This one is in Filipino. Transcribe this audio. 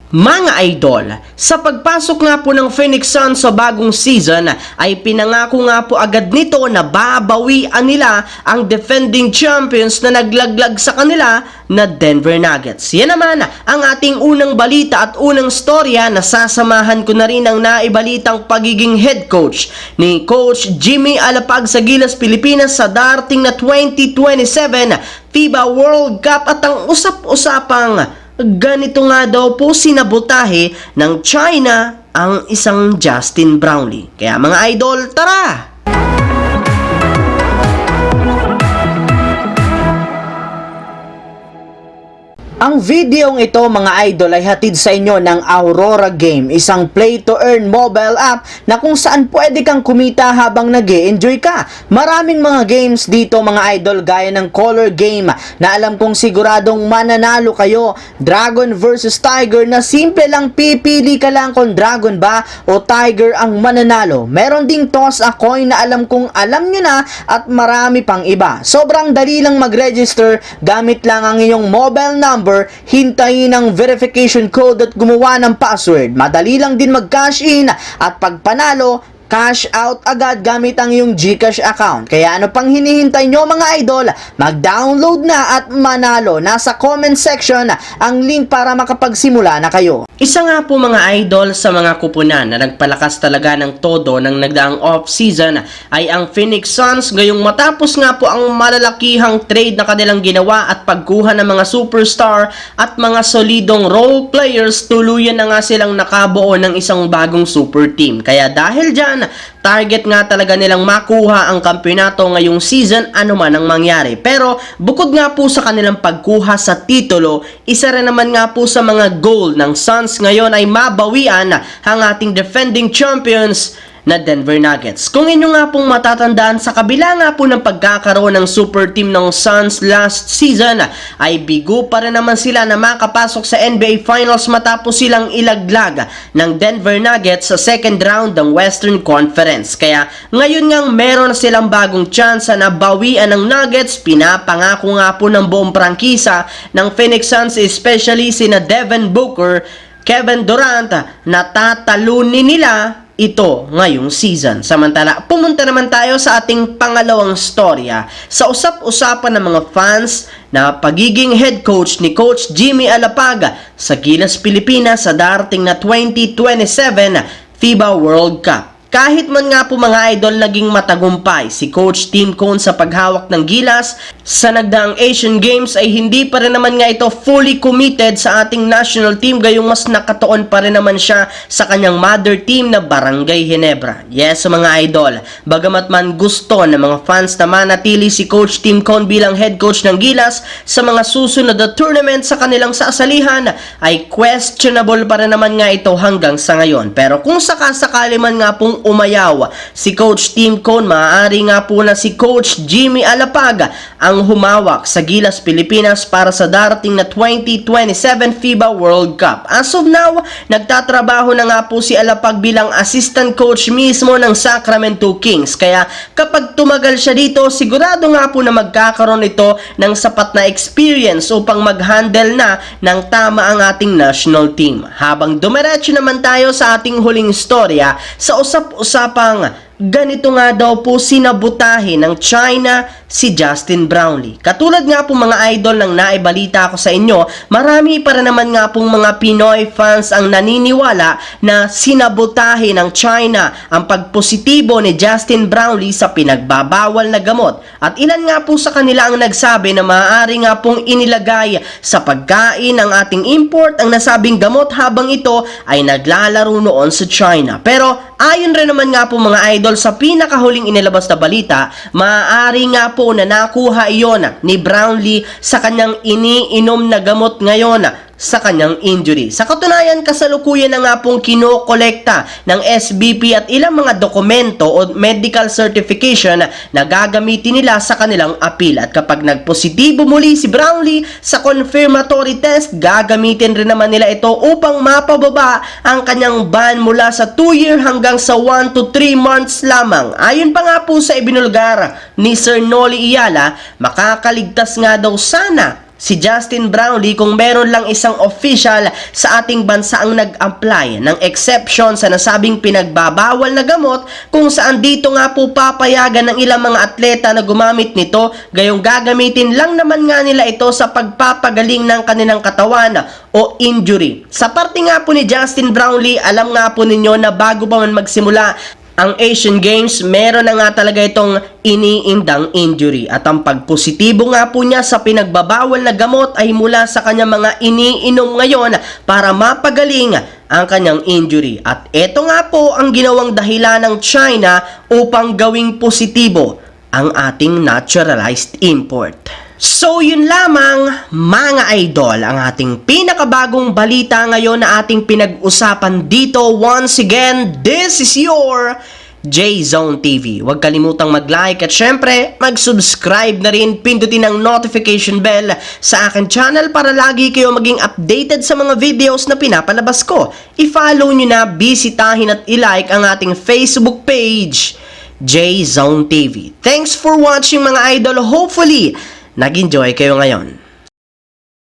Mga idol, sa pagpasok nga po ng Phoenix Suns sa bagong season ay pinangako nga po agad nito na babawian nila ang defending champions na naglaglag sa kanila na Denver Nuggets. Yan naman ang ating unang balita at unang storya na sasamahan ko na rin ang naibalitang pagiging head coach ni Coach Jimmy Alapag sa Gilas, Pilipinas sa darating na 2027 FIBA World Cup at ang usap-usapang ganito nga daw po sinabotahe ng China ang isang Justin Brownlee. Kaya mga idol, tara! Ang videong ito mga idol ay hatid sa inyo ng Aurora Game, isang play-to-earn mobile app na kung saan pwede kang kumita habang nag-e-enjoy ka. Maraming mga games dito mga idol gaya ng Color Game na alam kong siguradong mananalo kayo. Dragon versus Tiger na simple lang pipili ka lang kung Dragon ba o Tiger ang mananalo. Meron ding Toss a Coin na alam kong alam nyo na at marami pang iba. Sobrang dali lang mag-register gamit lang ang iyong mobile number, hintayin ang verification code at gumawa ng password. Madali lang din mag-cash in at pag panalo, cash out agad gamit ang iyong GCash account. Kaya ano pang hinihintay nyo mga idol? Mag-download na at manalo. Nasa comment section ang link para makapagsimula na kayo. Isa nga po mga idol sa mga kupunan na nagpalakas talaga ng todo ng nagdaang off-season ay ang Phoenix Suns, ngayong matapos nga po ang malalakihang trade na kanilang ginawa at pagkuha ng mga superstar at mga solidong role players, tuluyan na nga silang nakabuo ng isang bagong super team. Kaya dahil dyan, target nga talaga nilang makuha ang kampeonato ngayong season anuman ang mangyari. Pero bukod nga po sa kanilang pagkuha sa titulo, isa rin naman nga po sa mga goal ng Suns ngayon ay mabawian ang ating defending champions na Denver Nuggets. Kung inyo nga pong matatandaan, sa kabila nga po ng pagkakaroon ng super team ng Suns last season, ay bigo pa rin naman sila na makapasok sa NBA Finals matapos silang ilaglag ng Denver Nuggets sa second round ng Western Conference. Kaya ngayon nga meron na silang bagong chance na bawian ng Nuggets. Pinapangako nga po ng buong prangkisa ng Phoenix Suns, especially sina Devin Booker, Kevin Durant, na tatalunin nila ito ngayong season. Samantala, pumunta naman tayo sa ating pangalawang storya sa usap-usapan ng mga fans na pagiging head coach ni Coach Jimmy Alapag sa Gilas, Pilipinas sa darating na 2027 FIBA World Cup. Kahit man nga po mga idol naging matagumpay si Coach Tim Cone sa paghawak ng Gilas sa nagdaang Asian Games, ay hindi pa rin naman nga ito fully committed sa ating national team, gayong mas nakatuon pa rin naman siya sa kanyang mother team na Barangay Ginebra. Yes mga idol, bagamat man gusto ng mga fans na manatili si Coach Tim Cone bilang head coach ng Gilas sa mga susunod na tournament sa kanilang sasalihan, ay questionable pa rin naman nga ito hanggang sa ngayon. Pero kung sakasakali man nga pong umayaw si Coach Tim Cone, maaari nga po na si Coach Jimmy Alapag ang humawak sa Gilas, Pilipinas para sa darating na 2027 FIBA World Cup. As of now, nagtatrabaho na nga po si Alapag bilang assistant coach mismo ng Sacramento Kings. Kaya kapag tumagal siya dito, sigurado nga po na magkakaroon ito ng sapat na experience upang mag-handle na ng tama ang ating national team. Habang dumiretso naman tayo sa ating huling storya sa usapang ganito nga daw po sinabotahe ng China si Justin Brownlee. Katulad nga po mga idol ng naibalita ko sa inyo, marami para naman nga pong mga Pinoy fans ang naniniwala na sinabotahe ng China ang pagpositibo ni Justin Brownlee sa pinagbabawal na gamot. At ilan nga po sa kanila ang nagsabi na maaari nga pong inilagay sa pagkain ng ating import ang nasabing gamot habang ito ay naglalaro noon sa China. Pero ayon rin naman nga po mga idol sa pinakahuling inilabas na balita, maaari nga po na nakuha iyon ni Brownlee sa kanyang iniinom na gamot ngayon sa kanyang injury. Sa katunayan, kasalukuyan na nga pong kinokolekta ng SBP at ilang mga dokumento o medical certification na gagamitin nila sa kanilang appeal. At kapag nagpositibo muli si Brownlee sa confirmatory test, gagamitin rin naman nila ito upang mapababa ang kanyang ban mula sa 2 year hanggang sa 1 to 3 months lamang. Ayon pa nga po sa ibinulgar ni Sir Noli Iyala, makakaligtas nga daw sana si Justin Brownlee kung meron lang isang official sa ating bansa ang nag-apply ng exception sa nasabing pinagbabawal na gamot kung saan dito nga po papayagan ng ilang mga atleta na gumamit nito gayong gagamitin lang naman nga nila ito sa pagpapagaling ng kanilang katawan o injury. Sa parte nga po ni Justin Brownlee, alam nga po ninyo na bago pa man magsimula ang Asian Games, meron na nga talaga itong iniindang injury. At ang pagpositibo nga po niya sa pinagbabawal na gamot ay mula sa kanyang mga iniinom ngayon para mapagaling ang kanyang injury. At ito nga po ang ginawang dahilan ng China upang gawing positibo ang ating naturalized import. So yun lamang mga idol ang ating pinakabagong balita ngayon na ating pinag-usapan dito. Once again, this is your J-Zone TV. Huwag kalimutang mag-like at syempre mag-subscribe na rin, pindutin ang notification bell sa akin channel para lagi kayo maging updated sa mga videos na pinapalabas ko. I-follow nyo na, bisitahin at i-like ang ating Facebook page, J-Zone TV. Thanks for watching mga idol. Hopefully, nag-enjoy kayo ngayon.